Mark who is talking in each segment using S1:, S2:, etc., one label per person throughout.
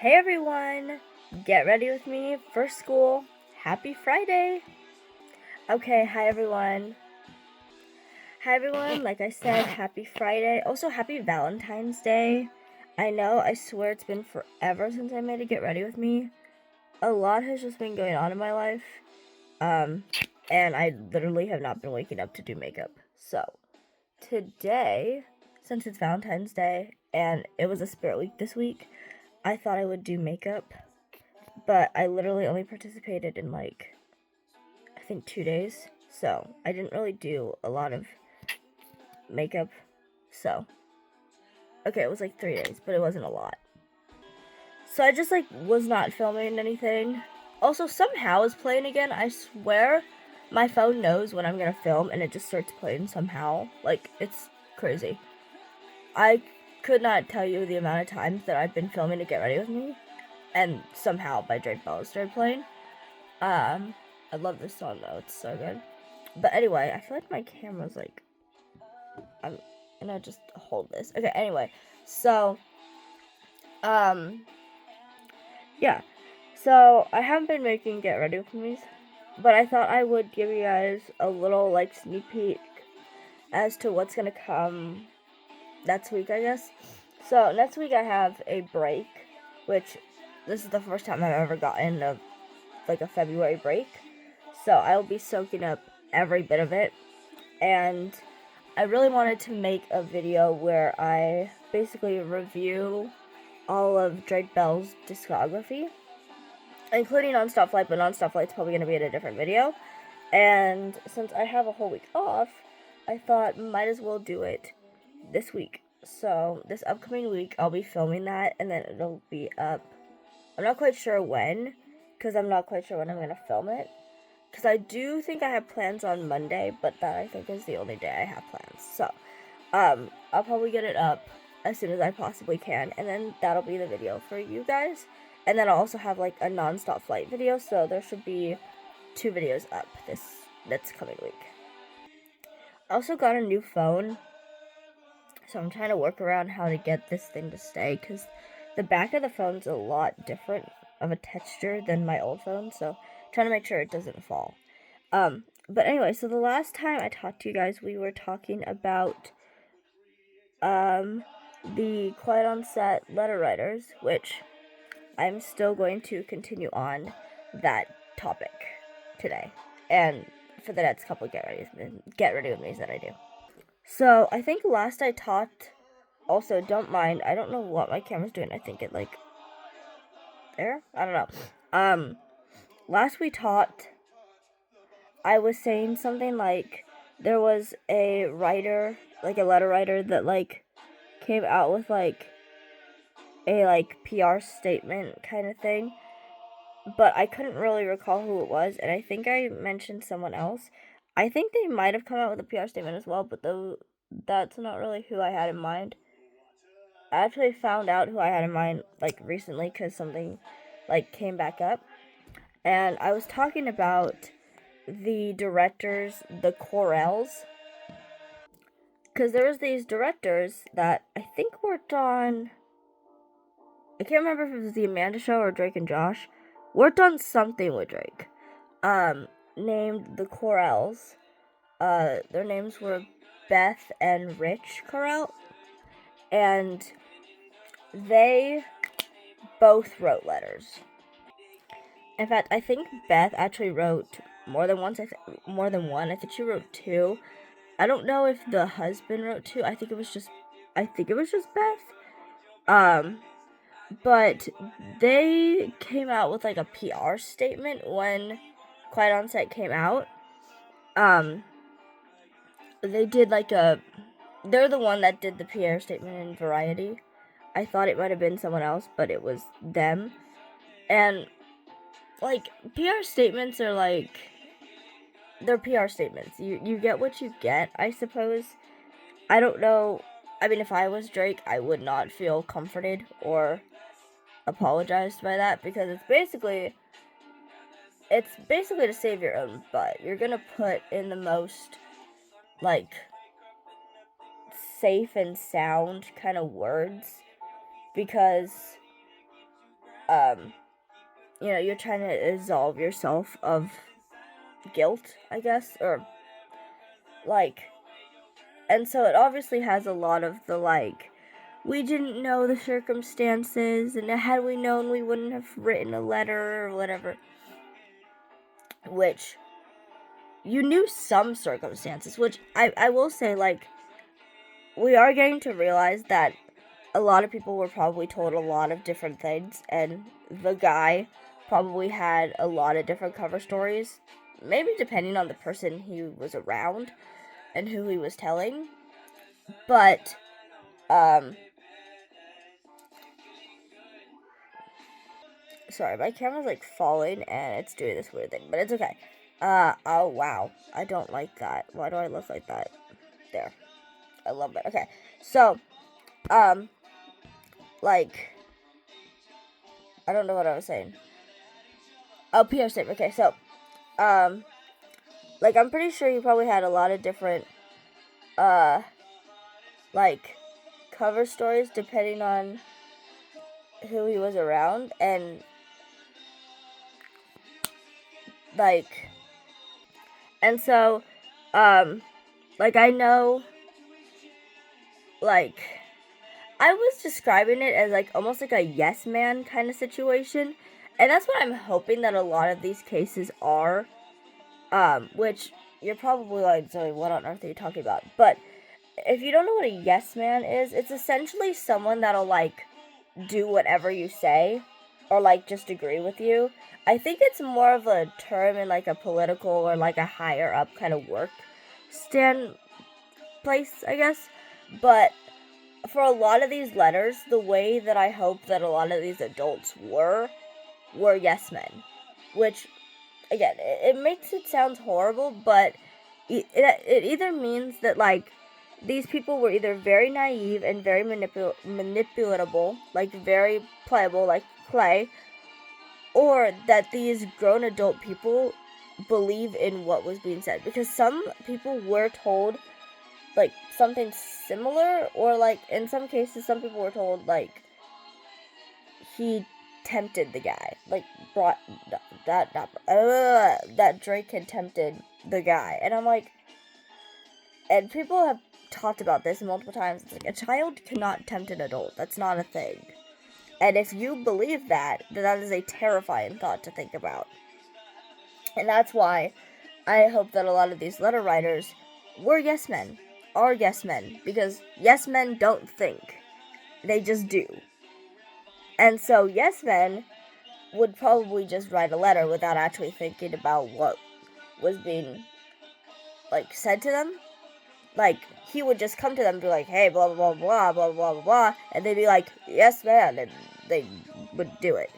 S1: Hey everyone! Get ready with me for school. Happy Friday! Okay, hi everyone. Hi everyone, like I said, happy Friday. Also, happy Valentine's Day. I swear it's been forever since I made a Get Ready with Me. A lot has just been going on in my life. And I literally have not been waking up to do makeup. So, today, since it's Valentine's Day and it was a spirit week this week, I thought I would do makeup. But I literally only participated in I think 2 days. So I didn't really do a lot of makeup. So, okay, it was 3 days, but it wasn't a lot. So I just was not filming anything. Also, somehow it's playing again. I swear my phone knows when I'm gonna film and it just starts playing somehow. It's crazy. I could not tell you the amount of times that I've been filming to Get Ready with Me, and somehow by Drake Bell started playing. I love this song though, it's so good. But anyway, I feel like my camera's I'm gonna just hold this. Okay, anyway, so, yeah. So, I haven't been making Get Ready with Me, but I thought I would give you guys a little, sneak peek as to what's gonna come next week, I guess. So, next week I have a break, which this is the first time I've ever gotten a February break. So, I'll be soaking up every bit of it, and I really wanted to make a video where I basically review all of Drake Bell's discography, including Non-Stop Flight, but Non-Stop Flight's probably going to be in a different video. And since I have a whole week off, I thought might as well do it this week. So this upcoming week, I'll be filming that, and then it'll be up. I'm not quite sure when, because I'm not quite sure when I'm going to film it. Because I do think I have plans on Monday, but that I think is the only day I have plans. So, I'll probably get it up as soon as I possibly can, and then that'll be the video for you guys. And then I'll also have a Non-Stop Flight video, so there should be 2 videos up this coming week. I also got a new phone, so I'm trying to work around how to get this thing to stay, because the back of the phone's a lot different of a texture than my old phone, so trying to make sure it doesn't fall. But anyway, so the last time I talked to you guys, we were talking about the Quiet on Set letter writers, which I'm still going to continue on that topic today, and for the next couple Get Ready with Me's that I do. So I think last I talked, also don't mind, I don't know what my camera's doing. I think it there? I don't know. Last we talked, I was saying something there was a writer, a letter writer that came out with a PR statement kind of thing, but I couldn't really recall who it was, and I think I mentioned someone else. I think they might have come out with a PR statement as well, but that's not really who I had in mind. I actually found out who I had in mind recently because something came back up, and I was talking about the directors, the Corels, because there was these directors that I think worked on, I can't remember if it was the Amanda Show or Drake and Josh, worked on something with Drake, named the Corels. Their names were Beth and Rich Corel, and they both wrote letters. In fact, I think Beth actually wrote more than once. More than one. I think she wrote 2. I don't know if the husband wrote 2. I think it was just Beth. But they came out with a PR statement when Quiet on Set came out. They did they're the one that did the PR statement in Variety. I thought it might have been someone else, but it was them. And PR statements are they're PR statements. You get what you get, I suppose. I don't know. I mean, if I was Drake, I would not feel comforted or apologized by that, because it's basically to save your own butt. You're gonna put in the most safe and sound kind of words, because you're trying to absolve yourself of guilt, I guess, or like, and so it obviously has a lot of the like, we didn't know the circumstances, and had we known, we wouldn't have written a letter or whatever. Which, you knew some circumstances, which I will say, like, we are getting to realize that a lot of people were probably told a lot of different things, and the guy probably had a lot of different cover stories, maybe depending on the person he was around and who he was telling. But sorry, my camera's like falling and it's doing this weird thing, but it's okay. Oh wow, I don't like that. Why do I look like that? There, I love it. Okay, so like, I don't know what I was saying. Oh, PR statement. Okay, so like, I'm pretty sure he probably had a lot of different like, cover stories depending on who he was around, and like, and so like, I know, like, I was describing it as like almost like a yes man kind of situation, and that's what I'm hoping that a lot of these cases are. Which you're probably like, Zoe, what on earth are you talking about? But if you don't know what a yes man is, it's essentially someone that'll like do whatever you say, or like just agree with you. I think it's more of a term in like a political or like a higher up kind of work stand place, I guess. But for a lot of these letters, the way that I hope that a lot of these adults were yes men, which, again, it makes it sound horrible, but it either means that, like, these people were either very naive and very manipulatable, like very playable, like clay, or that these grown adult people believe in what was being said. Because some people were told, like, something similar, or, like, in some cases, some people were told, like, he tempted the guy, like, brought that Drake had tempted the guy, and I'm like, and people have talked about this multiple times. It's like, a child cannot tempt an adult. That's not a thing. And if you believe that, then that is a terrifying thought to think about. And that's why I hope that a lot of these letter writers were yes men, are yes men, because yes men don't think. They just do. And so yes men would probably just write a letter without actually thinking about what was being, like, said to them. Like, he would just come to them and be like, hey, blah, blah, blah, blah, blah, blah, blah, and they'd be like, yes, man, and they would do it.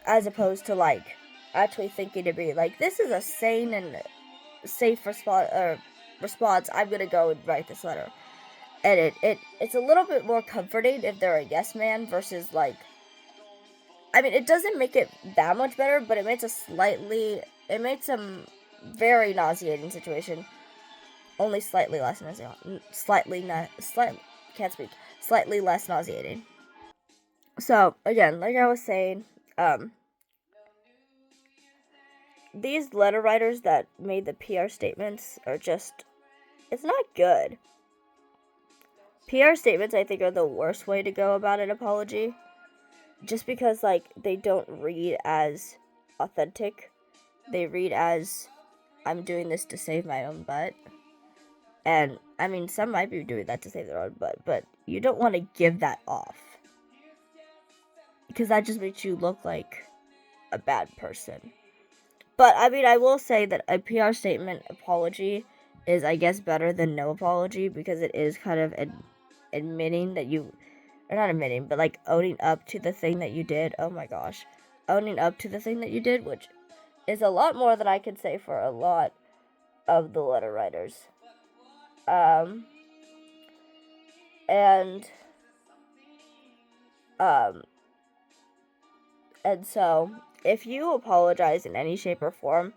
S1: As opposed to, like, actually thinking to be like, this is a sane and safe response, I'm gonna go and write this letter. And it's a little bit more comforting if they're a yes man versus, like, I mean, it doesn't make it that much better, but it makes a very nauseating situation only slightly less nauseating. Slightly less nauseating. So, again, like I was saying, these letter writers that made the PR statements are just, it's not good. PR statements, I think, are the worst way to go about an apology. Just because, like, they don't read as authentic. They read as, I'm doing this to save my own butt. And, I mean, some might be doing that to save their own butt, but you don't want to give that off. Because that just makes you look like a bad person. But, I mean, I will say that a PR statement apology is, I guess, better than no apology, because it is kind of admitting that you, or not admitting, but, like, owning up to the thing that you did. Oh my gosh. Owning up to the thing that you did, which is a lot more than I could say for a lot of the letter writers. And so, if you apologize in any shape or form,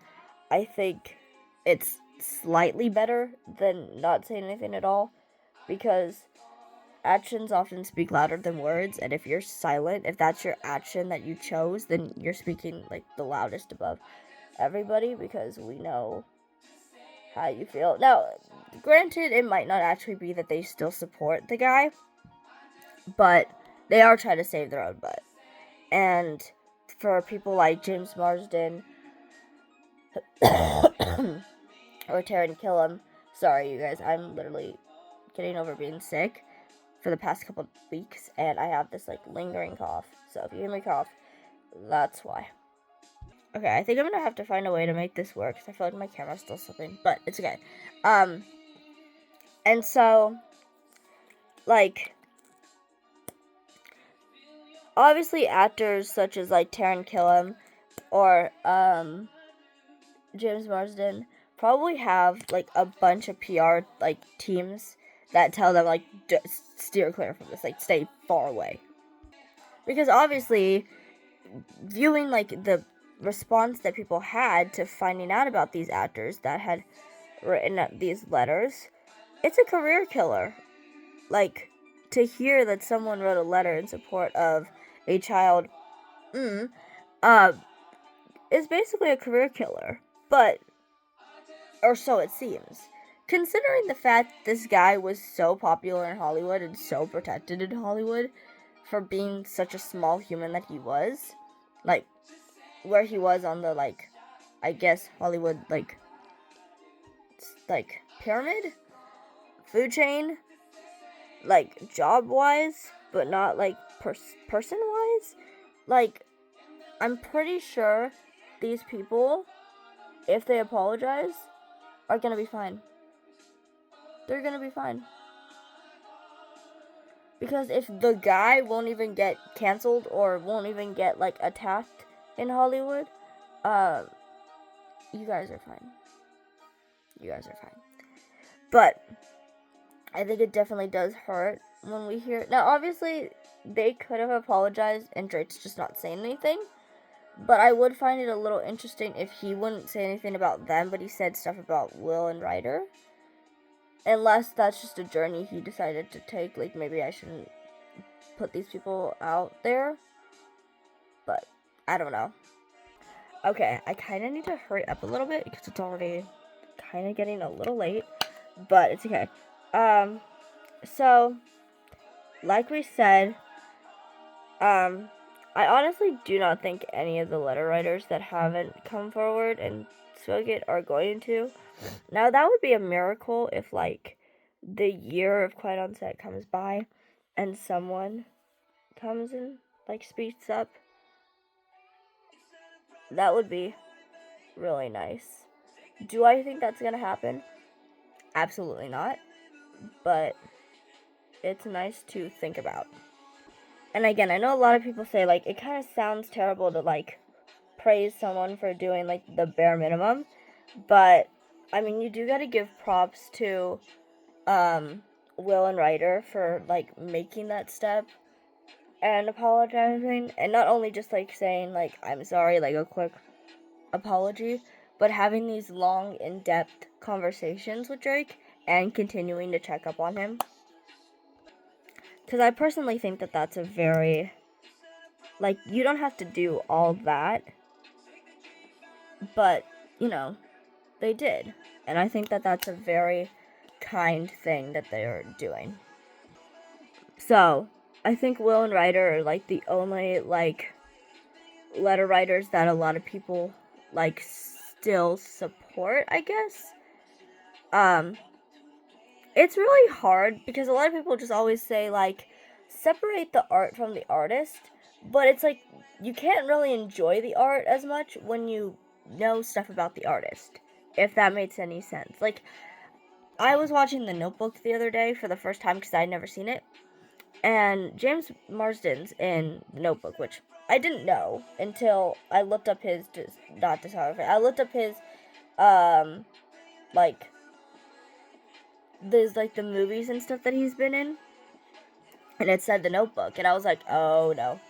S1: I think it's slightly better than not saying anything at all, because actions often speak louder than words, and if you're silent, if that's your action that you chose, then you're speaking like the loudest above everybody, because we know how you feel. Now, granted, it might not actually be that they still support the guy, but they are trying to save their own butt. And for people like James Marsden or Taran Killam, sorry you guys, I'm literally getting over being sick for the past couple of weeks, and I have this like lingering cough. So if you hear me cough, that's why. Okay, I think I'm gonna have to find a way to make this work because I feel like my camera's still slipping, but it's okay. And so, like, obviously actors such as like Taran Killam or James Marsden probably have like a bunch of PR like teams that tell them like just steer clear from this, like stay far away. Because obviously, viewing like the response that people had to finding out about these actors that had written these letters, it's a career killer. Like, to hear that someone wrote a letter in support of a child is basically a career killer. But, or so it seems. Considering the fact this guy was so popular in Hollywood and so protected in Hollywood for being such a small human that he was, like, where he was on the, like, I guess Hollywood, like pyramid? Food chain? Like, job-wise, but not, like, person-wise? Like, I'm pretty sure these people, if they apologize, are gonna be fine. They're gonna be fine. Because if the guy won't even get canceled or won't even get, like, attacked in Hollywood, you guys are fine. You guys are fine. But I think it definitely does hurt when we hear... Now, obviously, they could have apologized and Drake's just not saying anything. But I would find it a little interesting if he wouldn't say anything about them, but he said stuff about Will and Ryder. Unless that's just a journey he decided to take. Like, maybe I shouldn't put these people out there. But, I don't know. Okay, I kind of need to hurry up a little bit because it's already kind of getting a little late. But it's okay. So, like we said, I honestly do not think any of the letter writers that haven't come forward and spoke it are going to. Now, that would be a miracle if, like, the year of Quiet on Set comes by and someone comes and, like, speaks up. That would be really nice. Do I think that's gonna happen? Absolutely not. But it's nice to think about. And again, I know a lot of people say, like, it kind of sounds terrible to, like, praise someone for doing, like, the bare minimum. But, I mean, you do gotta give props to, Will and Ryder for, like, making that step and apologizing. And not only just, like, saying, like, I'm sorry, like, a quick apology, but having these long, in-depth conversations with Drake and continuing to check up on him. Because I personally think that that's a very, like, you don't have to do all that, but, you know, they did. And I think that that's a very kind thing that they're doing. So, I think Will and Ryder are, like, the only, like, letter writers that a lot of people, like, still support, I guess. It's really hard because a lot of people just always say, like, separate the art from the artist, but it's like, you can't really enjoy the art as much when you know stuff about the artist, if that makes any sense. Like, I was watching The Notebook the other day for the first time because I had never seen it, and James Marsden's in The Notebook, which I didn't know until I looked up his, not discography, I looked up his, like, there's, like, the movies and stuff that he's been in, and it said The Notebook, and I was like, oh, no.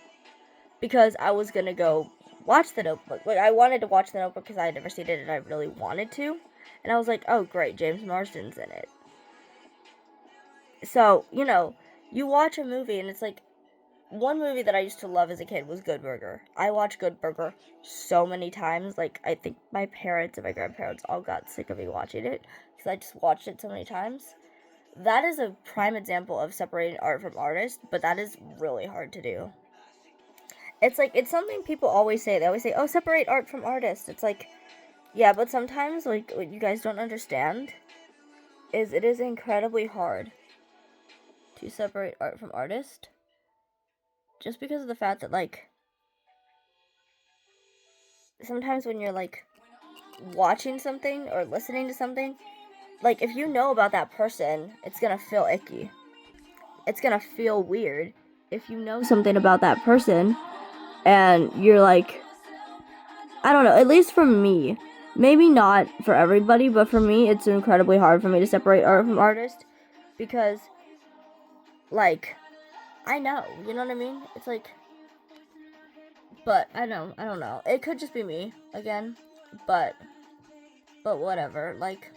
S1: Because I was gonna go watch The Notebook. Like, I wanted to watch The Notebook because I had never seen it, and I really wanted to. And I was like, oh, great, James Marsden's in it. So, you know, you watch a movie and it's like, one movie that I used to love as a kid was Good Burger. I watched Good Burger so many times. Like, I think my parents and my grandparents all got sick of me watching it because I just watched it so many times. That is a prime example of separating art from artist, but that is really hard to do. It's like, it's something people always say. They always say, oh, separate art from artist. It's like, yeah, but sometimes, like, what you guys don't understand is it is incredibly hard to separate art from artist. Just because of the fact that, like, sometimes when you're, like, watching something or listening to something, like, if you know about that person, it's gonna feel icky. It's gonna feel weird if you know something about that person and you're like, I don't know, at least for me, maybe not for everybody, but for me, it's incredibly hard for me to separate art from artist because, like, I know, you know what I mean? It's like, but I don't know. It could just be me again, but whatever. Like,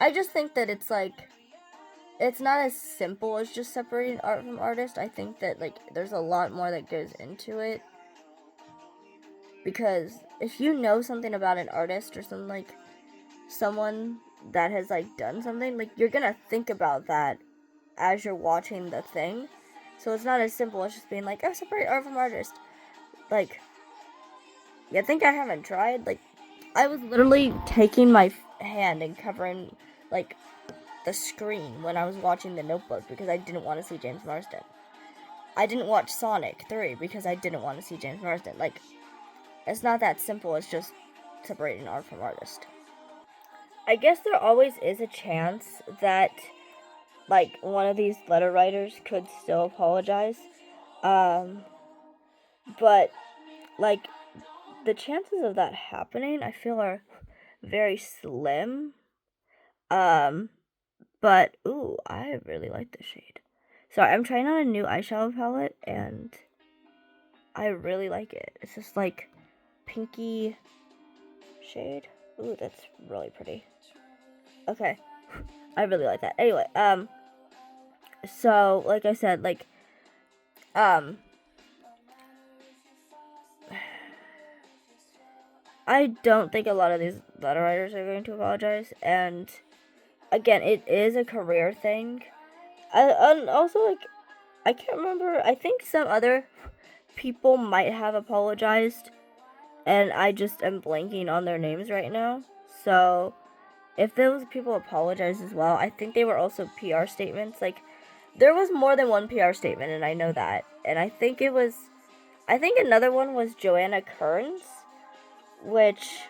S1: I just think that it's like, it's not as simple as just separating art from artist. I think that, like, there's a lot more that goes into it. Because if you know something about an artist or something, like, someone that has, like, done something, like, you're gonna think about that as you're watching the thing. So it's not as simple as just being like, oh, separate art from artist. Like, you think I haven't tried? Like, I was literally taking my hand and covering, like, the screen when I was watching The Notebook because I didn't want to see James Marsden. I didn't watch Sonic 3 because I didn't want to see James Marsden. Like, it's not that simple as just separating art from artist. I guess there always is a chance that, like, one of these letter writers could still apologize. But, like, the chances of that happening, I feel, are very slim. But, ooh, I really like this shade. Sorry, I'm trying on a new eyeshadow palette, and I really like it. It's just, like, pinky shade. Ooh, that's really pretty. Okay. I really like that. Anyway, so, like I said, like, I don't think a lot of these letter writers are going to apologize, and again, it is a career thing. And also, like, I can't remember, I think some other people might have apologized, and I just am blanking on their names right now. So, if those people apologized as well, I think they were also PR statements. Like, there was more than one PR statement, and I know that. And I think another one was Joanna Kearns, which,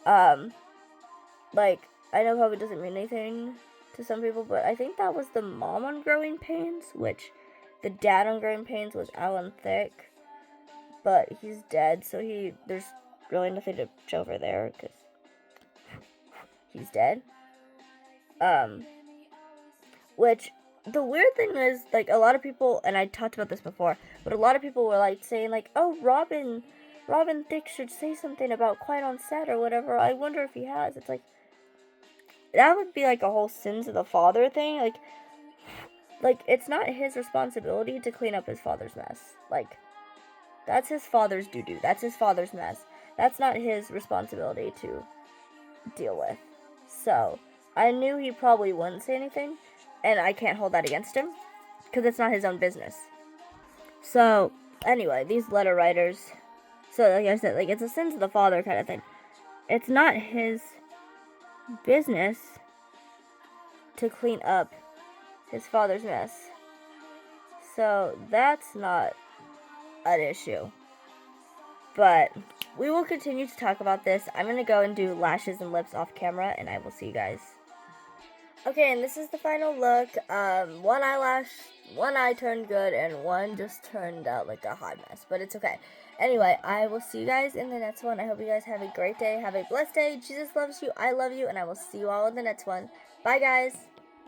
S1: like, I know probably doesn't mean anything to some people, but I think that was the mom on Growing Pains, which the dad on Growing Pains was Alan Thicke, but he's dead, so there's really nothing to show over there, because he's dead. Which, the weird thing is, like, a lot of people, and I talked about this before, but a lot of people were, like, saying, like, oh, Robin Thicke should say something about Quiet on Set or whatever. I wonder if he has. It's like, that would be, like, a whole sins of the father thing. Like, it's not his responsibility to clean up his father's mess. Like, that's his father's doo-doo. That's his father's mess. That's not his responsibility to deal with. So, I knew he probably wouldn't say anything, and I can't hold that against him, because it's not his own business. So, anyway, these letter writers, so like I said, like, it's a sins of the father kind of thing. It's not his business to clean up his father's mess. So, that's not an issue. But we will continue to talk about this. I'm going to go and do lashes and lips off camera, and I will see you guys. Okay, and this is the final look. One eye turned good, and one just turned out like a hot mess, but it's okay. Anyway, I will see you guys in the next one. I hope you guys have a great day. Have a blessed day. Jesus loves you. I love you, and I will see you all in the next one. Bye, guys.